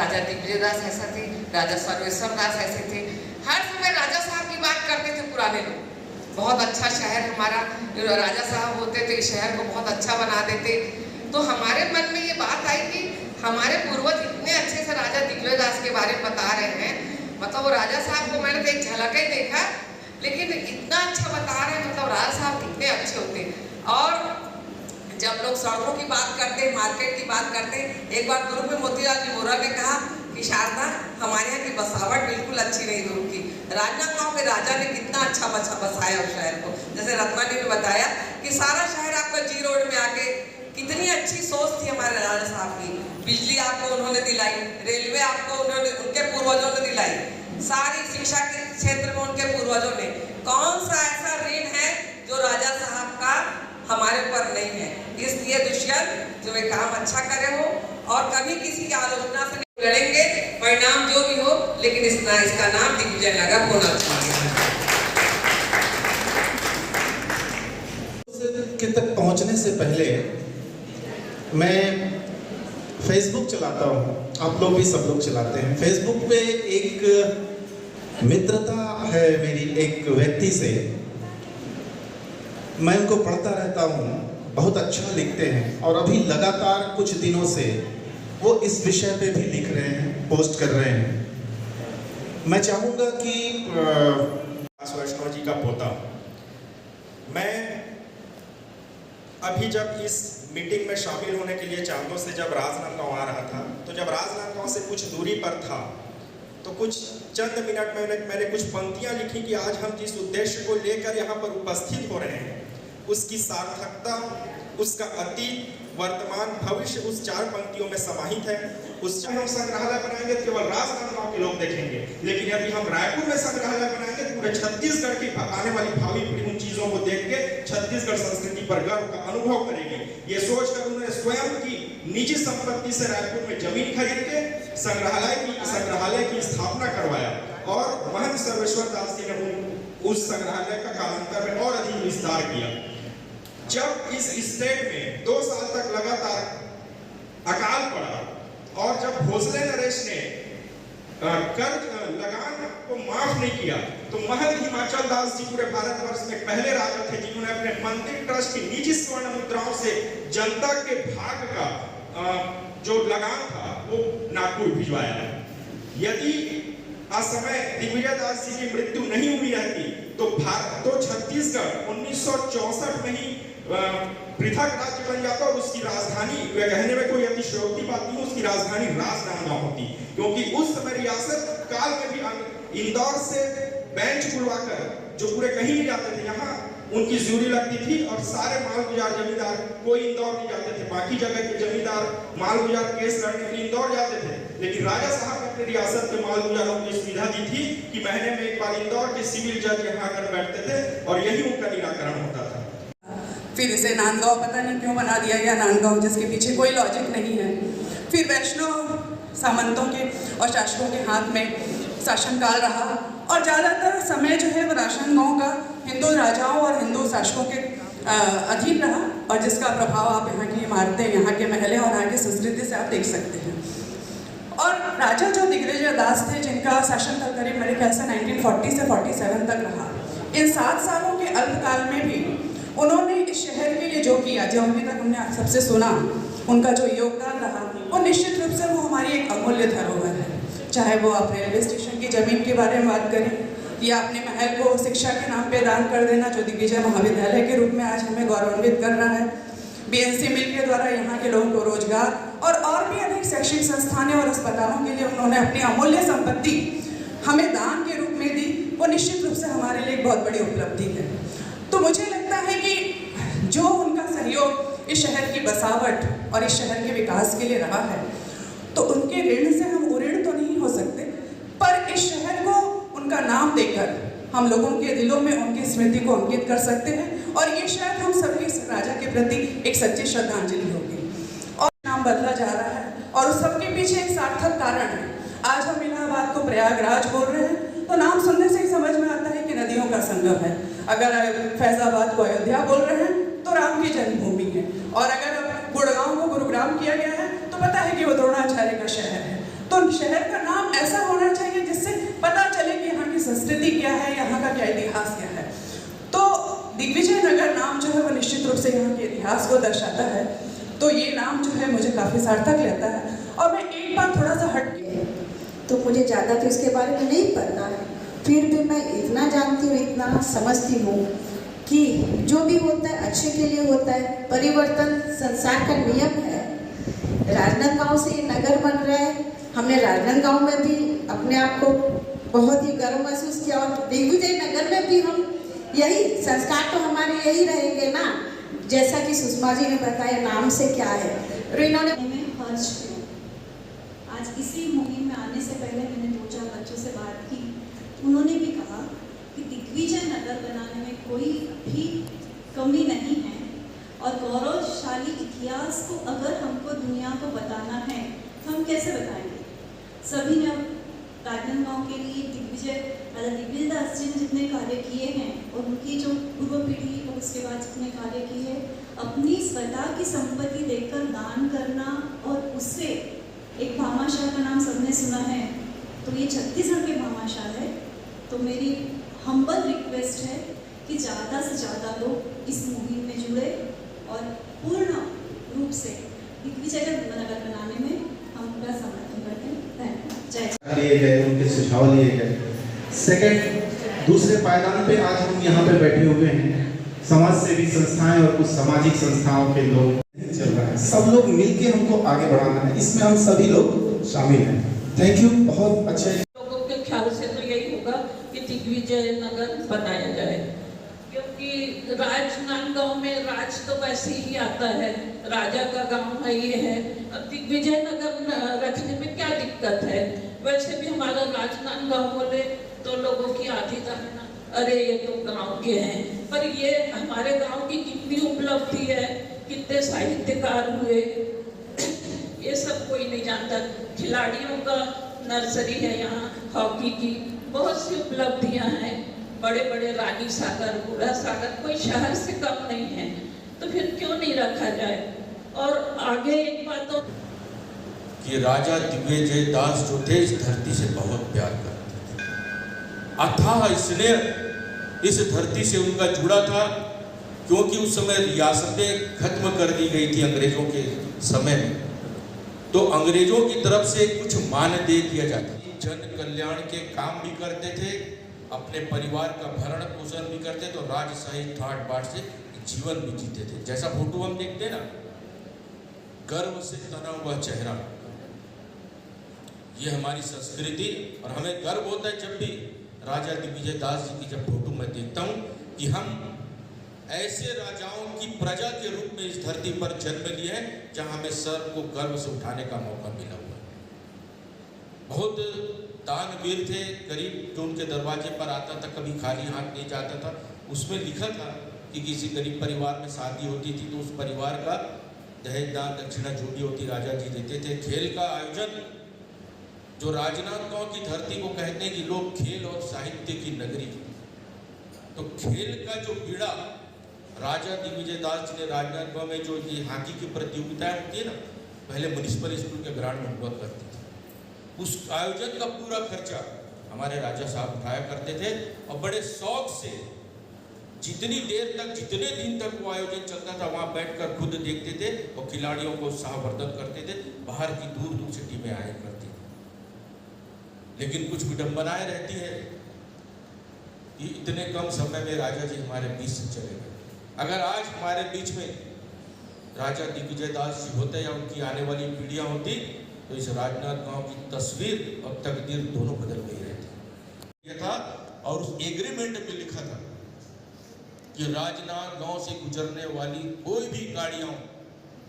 राजा दिग्विजय दास ऐसा थे, राजा सर्वेश्वर दास ऐसे थे। हर समय राजा साहब की बात करते थे पुराने लोग। बहुत अच्छा शहर हमारा, राजा साहब होते थे शहर को बहुत अच्छा बना देते। तो हमारे मन में ये बात आई कि हमारे पूर्वज इतने अच्छे से राजा दिग्विजय दास के बारे में बता रहे हैं, मतलब वो राजा साहब को मैंने तो एक झलक ही देखा, लेकिन इतना अच्छा बता रहे हैं, मतलब राजा साहब कितने अच्छे होते। और जब लोग सड़कों की बात करते, मार्केट की बात करते, एक बार दुर्ग में मोतीलाल जी वोरा ने कहा कि शारदा हमारे यहाँ की बसावट बिल्कुल अच्छी नहीं दुर्ग की। राजनांदगांव के राजा ने कितना अच्छा बसाया उस शहर को। जैसे रत्ना ने भी बताया कि सारा शहर आपका जी रोड में आके, कितनी अच्छी सोच थी हमारे राजा साहब की। बिजली आपको उन्होंने दिलाई, रेलवे आपको उन्होंने, उनके पूर्वजों ने दिलाई, सारी शिक्षा के क्षेत्र में उनके पूर्वजों ने। कौन सा ऐसा ऋण है जो राजा साहब का हमारे ऊपर नहीं है? इसलिए दुष्यंत जो एक काम अच्छा करे हो और कभी किसी की आलोचना से नहीं लड़ेंगे, परिणाम जो भी हो, लेकिन इसका नाम दिग्विजय नगर होना चाहिए। के तक पहुंचने से पहले मैं फेसबुक चलाता हूं, आप लोग भी सब लोग चलाते हैं। फेसबुक पे एक मित्रता है मेरी एक व्यक्ति से, मैं उनको पढ़ता रहता हूँ, बहुत अच्छा लिखते हैं और अभी लगातार कुछ दिनों से वो इस विषय पे भी लिख रहे हैं, पोस्ट कर रहे हैं। मैं चाहूँगा कि वैष्णव जी का पोता, मैं अभी जब इस मीटिंग में शामिल होने के लिए चांदों से जब राजनांदगांव आ रहा था, तो जब राजनांदगांव से कुछ दूरी पर था तो कुछ चंद मिनट में मैंने कुछ पंक्तियां लिखी कि आज हम जिस उद्देश्य को लेकर यहाँ पर उपस्थित हो रहे हैं उसकी सार्थकता, उसका अतीत, वर्तमान, भविष्य उस 4 पंक्तियों में समाहित है। उस हम संग्रहालय बनाएंगे तो केवल राजनांदगांव के लोग देखेंगे, लेकिन यदि हम रायपुर में संग्रहालय बनाएंगे तो पूरे छत्तीसगढ़ की आने वाली भावी पीढ़ी उन चीजों को देख के छत्तीसगढ़ संस्कृति पर गर्व का अनुभव करेगी। ये सोचकर उन्होंने स्वयं की निजी संपत्ति से रायपुर में जमीन खरीद के संग्रहालय की स्थापना करवाया और महंत सर्वेश्वर दास जी ने उस संग्रहालय का कालांतर में और अधिक विस्तार किया। जब इस स्टेट में 2 साल तक लगातार अकाल पड़ा और जब भोसले नरेश ने कर्ज लगान को माफ नहीं किया, तो महंत हिमाचल दास जी पूरे भारतवर्ष में पहले राजा थे जिन्होंने अपने मंदिर ट्रस्ट की निजी स्वर्ण मुद्राओं से जनता के भाग का जो लगान था वो नागपुर भिजवाया। यदि असमय दिग्विजय दास जी की मृत्यु नहीं हुई रहती तो छत्तीसगढ़ 1964 में ही पृथक राज्य बन जाता और उसकी राजधानी, कहने में कोई अतिशयोक्ति बात नहीं, उसकी राजधानी राजनांदगांव होती, क्योंकि उस समय रियासत काल में भी इंदौर से बेंच बुलवाकर जो पूरे कहीं भी जाते थे यहाँ उनकी ज्यूरी लगती थी और सारे मालगुजार जमींदार कोई इंदौर नहीं जाते थे, बाकी जगह के जमींदार मालगुजार केस लड़ने के लिए इंदौर जाते थे, लेकिन राजा साहब ने अपनी रियासत के मालगुजारों को सुविधा दी थी कि महीने में एक बार इंदौर के सिविल जज यहाँ आकर बैठते थे और यही उनका निराकरण होता था। फिर इसे नांदगांव पता नहीं क्यों बना दिया गया नांदगांव, जिसके पीछे कोई लॉजिक नहीं है। फिर वैष्णव सामंतों के और शासकों के हाथ में शासनकाल रहा और ज़्यादातर समय जो है वो राजनांदगांव का हिंदू राजाओं और हिंदू शासकों के अधीन रहा और जिसका प्रभाव आप यहाँ की इमारतें, यहाँ के महलें और यहाँ की संस्कृति से आप देख सकते हैं। और राजा जो दिग्विजय दास थे जिनका शासनकाल करीब मेरे ख्याल से 1940 से 47 तक रहा, इन 7 सालों के अल्पकाल में भी उन्होंने इस शहर के लिए जो किया, जो अभी तक हमने आप सबसे सुना, उनका जो योगदान रहा वो निश्चित रूप से वो हमारी एक अमूल्य धरोहर है। चाहे वो आप रेलवे स्टेशन की ज़मीन के बारे में बात करें या अपने महल को शिक्षा के नाम पे दान कर देना, जो दिग्विजय महाविद्यालय के रूप में आज हमें गौरवान्वित कर रहा है, बीएनसी मिल के द्वारा यहाँ के लोगों को रोजगार और भी अधिक शैक्षिक संस्थानें और अस्पतालों के लिए उन्होंने अपनी अमूल्य संपत्ति हमें दान के रूप में दी, वो निश्चित रूप से हमारे लिए एक बहुत बड़ी उपलब्धि है। तो मुझे लगता है कि जो उनका सहयोग इस शहर की बसावट और इस शहर के विकास के लिए रहा है, तो उनके ऋण से हम ऋण तो नहीं हो सकते, पर इस शहर को उनका नाम देकर हम लोगों के दिलों में उनकी स्मृति को अंकित कर सकते हैं और ये शायद हम सभी इस राजा के प्रति एक सच्ची श्रद्धांजलि होगी। और नाम बदला जा रहा है और उस सबके पीछे एक सार्थक कारण है। आज हम इलाहाबाद को प्रयागराज बोल रहे हैं तो नाम सुनने से ही समझ में आता है कि नदियों का संगम है। अगर फैजाबाद को अयोध्या बोल रहे हैं तो राम की जन्मभूमि है, और अगर गुड़गांव को गुरुग्राम किया गया है तो पता है कि वो द्रोणाचार्य का शहर है। तो शहर का नाम ऐसा होना चाहिए जिससे पता चले कि यहाँ की संस्कृति क्या है, यहाँ का क्या इतिहास क्या है। तो दिग्विजय नगर नाम जो है वो निश्चित रूप से यहाँ के इतिहास को दर्शाता है। तो ये नाम जो है मुझे काफ़ी सार्थक लगता है। और मैं एक बार थोड़ा सा हट के, तो मुझे ज़्यादा तो इसके बारे में नहीं पता है, फिर भी मैं इतना जानती हूँ, इतना समझती हूँ कि जो भी होता है अच्छे के लिए होता है। परिवर्तन संसार का नियम है। राजनांदगांव से ये नगर बन रहा है। हमने राजनांदगांव में भी अपने आप को बहुत ही गर्व महसूस किया और दिग्विजय नगर में भी हम यही संस्कार तो हमारे यही रहेंगे ना, जैसा कि सुषमा जी ने बताया नाम से क्या है। और इन्होंने हर्ष है। आज इसी मुहिम में आने से पहले मैंने 2-4 बच्चों से बात की, उन्होंने भी कहा कि दिग्विजय नगर बनाने में कोई भी कमी नहीं है और गौरवशाली इतिहास को अगर हमको दुनिया को बताना है तो हम कैसे बताएंगे। सभी ने राजनांदगांव के लिए दिग्विजय दास जी ने जितने कार्य किए हैं और उनकी जो पूर्व पीढ़ी और उसके बाद जितने कार्य किए, अपनी स्वतः की संपत्ति देकर दान करना और उससे एक भामाशाह का नाम सबने सुना है, तो ये छत्तीसगढ़ के भामाशाह है। तो मेरी हम्बल रिक्वेस्ट है कि ज़्यादा से ज़्यादा लोग इस मुहिम में जुड़े और पूर्ण रूप से दिग्विजय नगर बनाने में हम पूरा समर्थन करते हैं। धन्यवाद। जय लिए गए, उनके सुझाव लिए गए। सेकंड, दूसरे पायदान पे आज हम यहाँ पे बैठे हुए हैं, समाज सेवी संस्थाएं और कुछ सामाजिक संस्थाओं के लोग चल रहा है। सब लोग मिलके हमको आगे बढ़ाना है, इसमें हम सभी लोग शामिल हैं। Thank you. बहुत अच्छे लोगों के ख्याल से तो यही होगा कि दिग्विजय नगर बनाया जाए, क्योंकि राजनांदगांव में राज तो वैसे ही आता है, राजा का गांव है ये है। अब दिग्विजय नगर रखने में क्या दिक्कत है। वैसे भी हमारा राजनांदगांव बोले तो लोगों की आधी धारणा अरे ये तो गांव के हैं, पर ये हमारे गांव की कितनी उपलब्धि है, कितने साहित्यकार हुए, ये सब कोई नहीं जानता। खिलाड़ियों का नर्सरी है यहाँ, हॉकी की बहुत सी उपलब्धियां हैं, बड़े बड़े रानी सागर, बूढ़ा सागर, कोई शहर से कम नहीं है, तो फिर क्यों नहीं रखा जाए। और आगे एक बात तो कि राजा दिग्विजय दास जो थे इस धरती से बहुत प्यार करते थे, अथाह स्नेह इस धरती से उनका जुड़ा था, क्योंकि उस समय रियासतें खत्म कर दी गई थी अंग्रेजों के समय में, तो अंग्रेजों की तरफ से कुछ मानदेय दिया जाता था। जन कल्याण के काम भी करते थे, अपने परिवार का भरण पोषण भी करते, तो राजशाही ठाट बाट से जीवन भी जीते थे। जैसा फोटो हम देखते हैं ना, गर्व से तना हुआ चेहरा, ये हमारी संस्कृति। और हमें गर्व होता है जब भी राजा दिग्विजय दास जी की जब फोटो मैं देखता हूँ कि हम ऐसे राजाओं की प्रजा के रूप में इस धरती पर जन्म लिए हैं जहां हमें सर को गर्व से उठाने का मौका मिला हुआ है। बहुत दानवीर थे, गरीब जो उनके दरवाजे पर आता था कभी खाली हाथ नहीं जाता था। उसमें लिखा था कि किसी गरीब परिवार में शादी होती थी तो उस परिवार का दहेज दान दक्षिणा जो भी होती राजा जी देते थे। खेल का आयोजन, जो राजनांदगांव की धरती को कहते हैं कि लोग खेल और साहित्य की नगरी, तो खेल का जो बीड़ा राजा दिग्विजय दास जी ने राजनांदगांव में, जो ये हॉकी की प्रतियोगिताएं होती है ना, पहले म्युनिसिपल स्कूल के ग्राउंड में हुआ करती थी, उस आयोजन का पूरा खर्चा हमारे राजा साहब उठाया करते थे। और बड़े शौक से जितनी देर तक, जितने दिन तक वो आयोजन चलता था वहाँ बैठकर खुद देखते थे और खिलाड़ियों को उत्साहवर्धन करते थे। बाहर की दूर दूर से टीमें आया करती थी, लेकिन कुछ विडंबनाएं रहती है कि इतने कम समय में राजा जी हमारे बीच से चले गए। अगर आज हमारे बीच में राजा दिग्विजय दास जी होते या उनकी आने वाली पीढ़ियां होती, तो इस राजनांदगांव की तस्वीर और तकदीर दोनों बदल गई रहती। यह था और उस एग्रीमेंट में लिखा था कि राजनांदगांव से गुजरने वाली कोई भी गाड़ियां,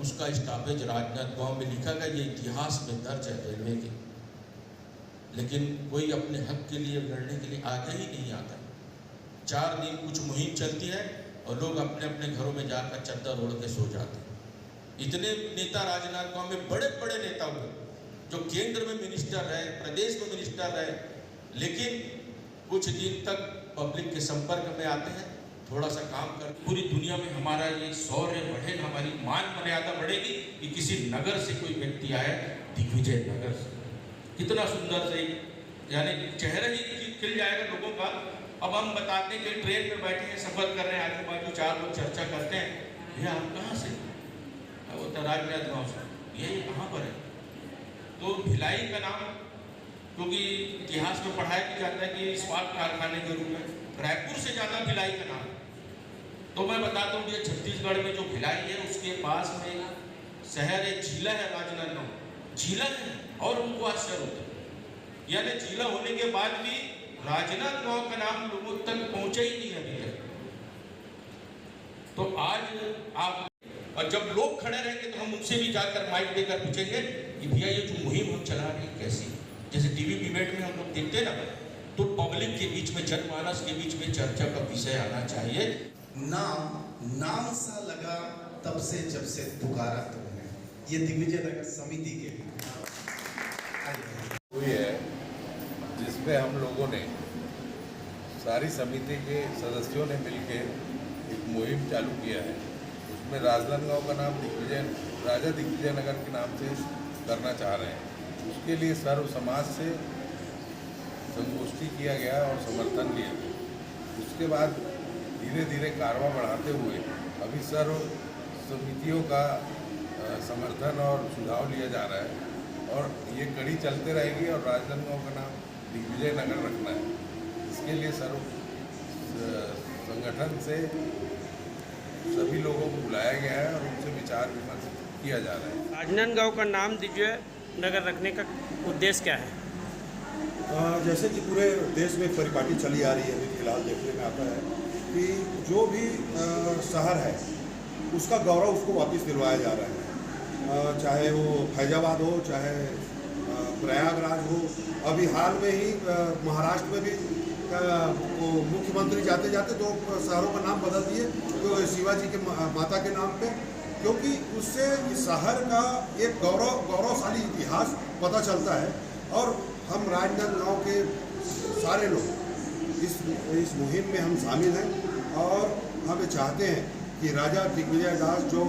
उसका स्टॉपेज राजनांदगांव में लिखा गया। ये इतिहास में दर्ज है रेलवे के। लेकिन कोई अपने हक के लिए लड़ने के लिए आगे ही नहीं आता। 4 दिन कुछ मुहिम चलती है और लोग अपने अपने घरों में जाकर चद्दर ओढ़ के सो जाते हैं। इतने नेता राजनांदगांव में, बड़े बड़े नेता हुए जो केंद्र में मिनिस्टर रहे, प्रदेश में मिनिस्टर रहे, लेकिन कुछ दिन तक पब्लिक के संपर्क में आते हैं, थोड़ा सा काम कर, पूरी दुनिया में हमारा ये शौर्य बढ़ेगा, हमारी मान मर्यादा बढ़ेगी कि किसी नगर से कोई व्यक्ति आया दिग्विजय नगर से। कितना सुंदर से यानी चेहरा ही खिल जाएगा लोगों का। अब हम बताते हैं कि ट्रेन में बैठे हैं, सफर कर रहे हैं, आजू बाजू 4 लोग चर्चा करते हैं, भैया आप कहाँ से? वो तो राजनांदगांव से। यही कहाँ पर है? तो भिलाई का नाम क्योंकि इतिहास में पढ़ाया भी जाता है कि इस्पात कारखाने के रूप में रायपुर से ज़्यादा भिलाई का नाम। तो मैं बताता हूँ कि छत्तीसगढ़ में जो भिलाई है उसके पास में शहर है, जिला है राजनांदगांव, जिला है, और उनको आश्चर्य होता है। यानी जिला होने के बाद भी राजनांदगांव का नाम लोगों तक पहुंचा ही नहीं अभी तक। तो आज आप, और जब लोग खड़े रहेंगे तो हम उनसे भी जाकर माइक देकर पूछेंगे कि भैया ये जो मुहिम हम चला रहे हैं कैसी, जैसे टीवी डिबेट में हम लोग देखते हैं ना, तो पब्लिक के बीच में, जनमानस के बीच में चर्चा का विषय आना चाहिए। नाम सा लगा तब से जब से पुकारा तुमने, ये दिग्विजय नगर समिति के हुई है, जिसमें हम लोगों ने सारी समिति के सदस्यों ने मिलकर एक मुहिम चालू किया है। उसमें राजनांदगांव का नाम राजा दिग्विजय नगर के नाम से करना चाह रहे हैं। उसके लिए सर्व समाज से संगोष्ठी किया गया और समर्थन लिया गया। उसके बाद धीरे धीरे कारवां बढ़ाते हुए अभी सर्व समितियों का समर्थन और सुझाव लिया जा रहा है, और ये कड़ी चलते रहेगी। और राजनांदगांव का नाम दिग्विजय नगर रखना है, इसके लिए सर्व संगठन से सभी लोगों को बुलाया गया है और उनसे विचार विमर्श किया जा रहा है। राजनांदगांव का नाम दिग्विजय नगर रखने का उद्देश्य क्या है? जैसे कि पूरे देश में परिपाटी चली आ रही है, अभी फिलहाल देखने में आता है कि जो भी शहर है उसका गौरव उसको वापस दिलवाया जा रहा है, चाहे वो फैजाबाद हो, चाहे प्रयागराज हो। अभी हाल में ही महाराष्ट्र में भी वो मुख्यमंत्री जाते जाते 2 शहरों का नाम बदल दिए, तो शिवाजी के माता के नाम पे, क्योंकि उससे इस शहर का एक गौरवशाली इतिहास पता चलता है। और हम राजनांदगांव के सारे लोग इस मुहिम में हम शामिल हैं, और हम ये चाहते हैं कि राजा दिग्विजय दास जो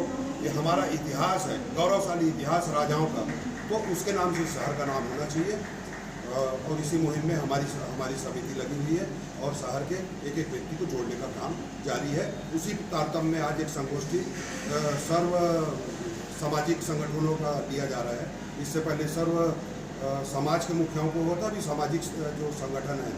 ये हमारा इतिहास है, गौरवशाली इतिहास राजाओं का, तो उसके नाम से शहर का नाम होना चाहिए। और इसी मुहिम में हमारी समिति लगी हुई है, और शहर के एक एक व्यक्ति को जोड़ने का काम जारी है। उसी तारतम्य में आज एक संगोष्ठी सर्व सामाजिक संगठनों का लिया जा रहा है। इससे पहले सर्व समाज के मुखियाओं को होता, भी सामाजिक जो संगठन है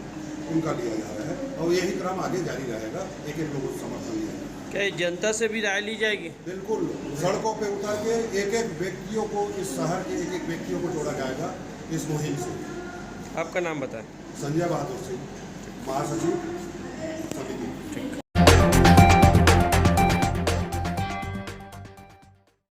उनका लिया जा रहा है, और यही क्रम आगे जारी रहेगा। एक एक लोगों को समर्थन लिया जाएगा। क्या जनता से भी राय ली जाएगी? बिल्कुल, सड़कों पे उतर के एक एक व्यक्तियों को, इस शहर के एक एक व्यक्तियों को जोड़ा जाएगा इस मुहिम से। आपका नाम बताएं। संजय बहादुर सिंह, महासचिव